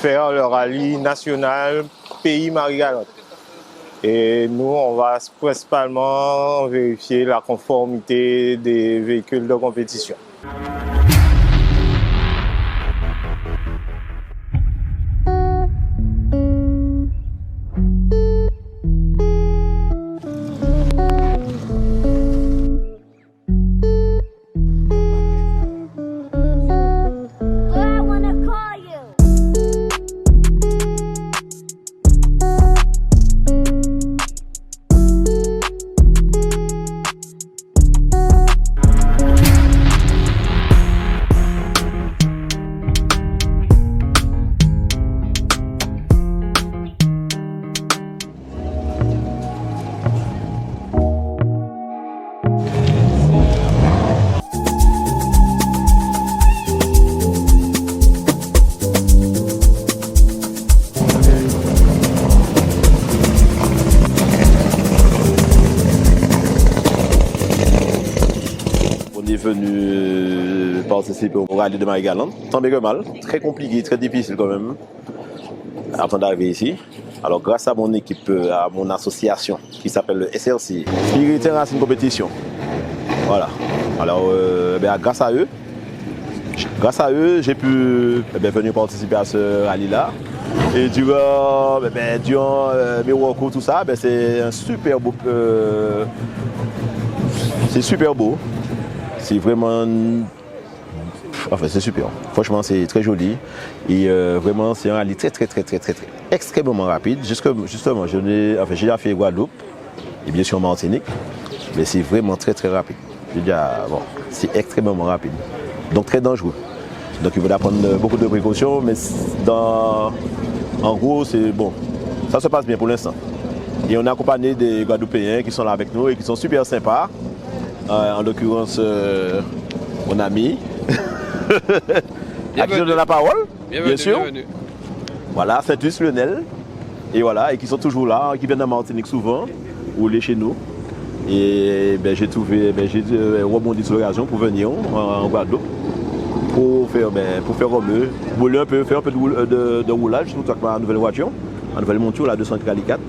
faire le rallye national pays Marie-Galante. Et nous, on va principalement vérifier la conformité des véhicules de compétition. Venu participer au rallye de Marie-Galante, tant bien que mal, très compliqué, très difficile quand même, avant d'arriver ici. Alors grâce à mon équipe, à mon association qui s'appelle le SRC, Spirit Racing Competition, voilà. Alors grâce à eux, j'ai pu venir participer à ce rallye-là. Et durant mes workouts, tout ça, c'est un super beau, c'est super beau. C'est vraiment, enfin c'est super. Franchement, c'est très joli et vraiment c'est un rallye très extrêmement rapide. Justement, j'ai déjà fait Guadeloupe et bien sûr Martinique, mais c'est vraiment très rapide. C'est extrêmement rapide, donc très dangereux. Donc il faut prendre beaucoup de précautions, mais en gros c'est bon, ça se passe bien pour l'instant. Et on est accompagné des Guadeloupéens qui sont là avec nous et qui sont super sympas. En l'occurrence, mon ami, à qui je donne la parole, bien sûr. Bienvenue. Voilà, Saint-Us, Lionel, et voilà, et qui sont toujours là, qui viennent de Martinique souvent, ou les chez nous. Et j'ai rebondi sur l'occasion pour venir en Guadeloupe, pour faire mieux, faire un peu de roulage, surtout avec ma nouvelle voiture, ma nouvelle monture, la 204,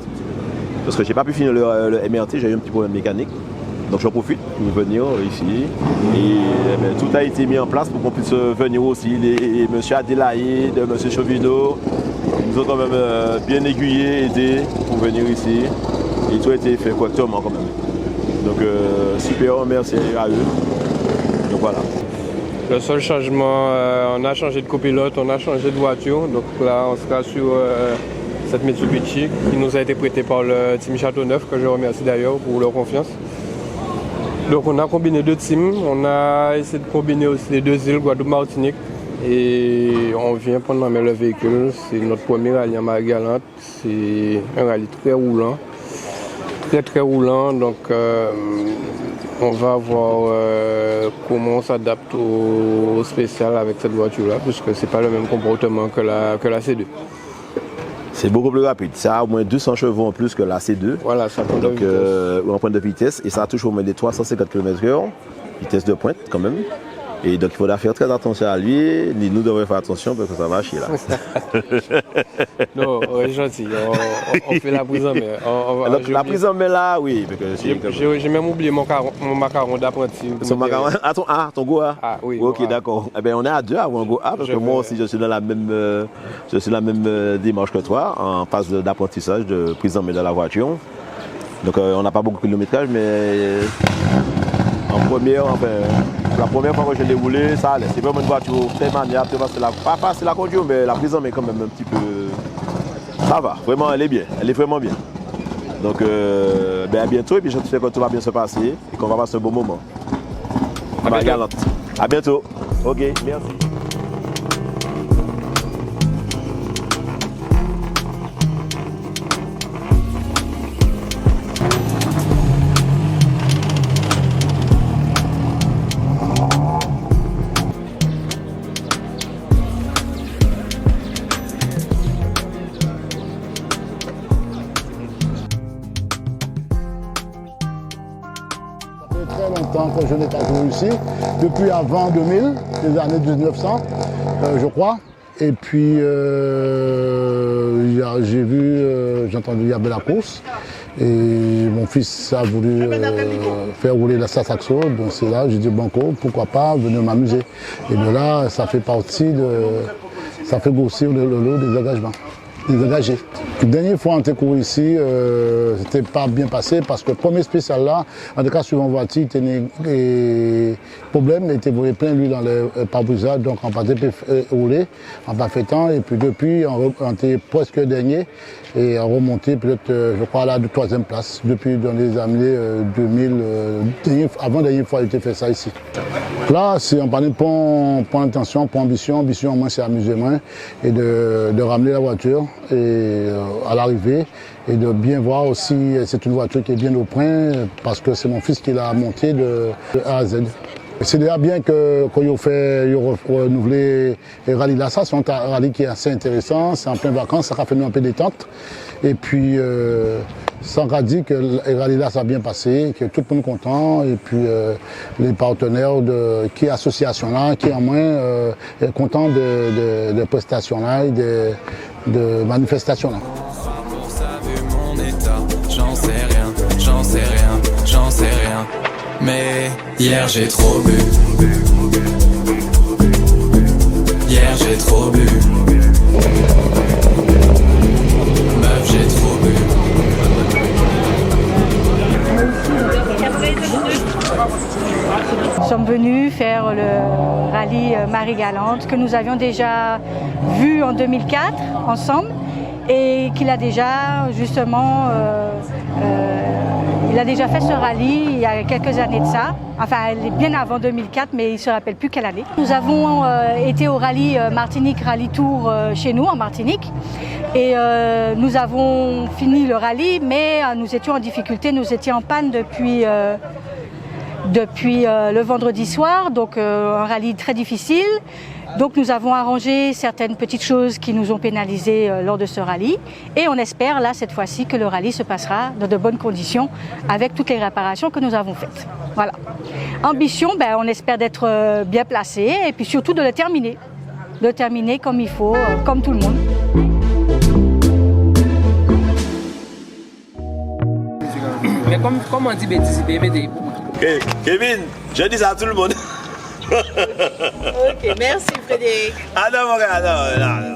parce que j'ai pas pu finir le MRT, j'ai eu un petit problème mécanique. Donc j'en profite pour venir ici et tout a été mis en place pour qu'on puisse venir aussi. M. Adélaïde, M. Chauvineau nous ont quand même bien aiguillés, aidés pour venir ici. Et tout a été fait correctement quand même. Donc super, merci à eux. Donc voilà. Le seul changement, on a changé de copilote, on a changé de voiture. Donc là on sera sur cette Mitsubishi qui nous a été prêtée par le team Châteauneuf, que je remercie d'ailleurs pour leur confiance. Donc on a combiné deux teams, on a essayé de combiner aussi les deux îles, Guadeloupe-Martinique, et on vient prendre en main le véhicule. C'est notre premier rallye en Marie-Galante, c'est un rallye très roulant, très roulant, donc on va voir comment on s'adapte au spécial avec cette voiture-là, puisque c'est pas le même comportement que la C2. C'est beaucoup plus rapide, ça a au moins 200 chevaux en plus que la C2. Voilà, ça prend donc en point de vitesse, et ça touche au moins des 350 km/h, vitesse de pointe quand même. Et donc il faudra faire très attention à lui, nous devons faire attention parce que ça va chier là. Non, on est gentil, on fait la prise en main. Donc la prise en main là, oui. J'ai même oublié mon macaron d'apprenti. Ton Goa. Ah oui. Ok, d'accord. On est à deux avant Goa parce que moi aussi je suis dans la même, démarche que toi, en phase d'apprentissage, de prise en main de la voiture. Donc on n'a pas beaucoup de kilométrage, mais la première fois que je l'ai roulé, ça allait. C'est vraiment une voiture très maniable, pas facile à conduire, mais la prise en main quand même un petit peu. Ça va, vraiment, elle est vraiment bien. Donc à bientôt, et puis je sais que tout va bien se passer et qu'on va passer un bon moment. À bientôt. Ok, merci. Très longtemps que je n'ai pas joué ici, depuis avant 2000, les années 1900, je crois. Et puis j'ai entendu qu'il y avait la course. Et mon fils a voulu faire rouler la saxo. Donc c'est là, j'ai dit banco, pourquoi pas venir m'amuser. Et de là, ça fait grossir le lot des engagements. Les engagés. La dernière fois on était couru ici, c'était pas bien passé parce que le premier spécial là, en tout cas sur une voiture, le problème était volé plein lui dans le pare-brise, donc on partait rouler en parfait temps et puis depuis on était presque dernier et on remontait peut-être je crois à la 3e place depuis dans les années 2000, avant dernière fois il était fait ça ici. Là c'est on parlait pour intention, pour ambition au moins c'est amusement et de ramener la voiture et à l'arrivée et de bien voir aussi, c'est une voiture qui est bien au point parce que c'est mon fils qui l'a montée de A à Z. C'est déjà bien qu'on ait fait renouveler le rallye là, ça c'est un rallye qui est assez intéressant, c'est en plein vacances, ça a fait nous un peu détente. Et puis ça a dit que le rallye là ça a bien passé, que tout le monde est content et puis les partenaires qui est association là, qui en moins est content de prestations là et de manifestations là. J'en sais rien, mais hier j'ai trop bu. Hier j'ai trop bu. Meuf j'ai trop bu. Nous sommes venus faire le rallye Marie-Galante que nous avions déjà vu en 2004 ensemble et qu'il a déjà justement il a déjà fait ce rallye il y a quelques années de ça, enfin bien avant 2004 mais il ne se rappelle plus quelle année. Nous avons été au rallye Martinique Rallye Tour chez nous en Martinique et nous avons fini le rallye mais nous étions en difficulté, nous étions en panne depuis le vendredi soir, donc un rallye très difficile. Donc nous avons arrangé certaines petites choses qui nous ont pénalisés lors de ce rallye et on espère là cette fois-ci que le rallye se passera dans de bonnes conditions avec toutes les réparations que nous avons faites. Voilà. Ambition, on espère d'être bien placé et puis surtout de le terminer comme il faut, comme tout le monde. Mais comme on dit bêtise, bébé. Kevin, je dis ça à tout le monde. Ok, merci Frédéric. Ah non, mon gars, non.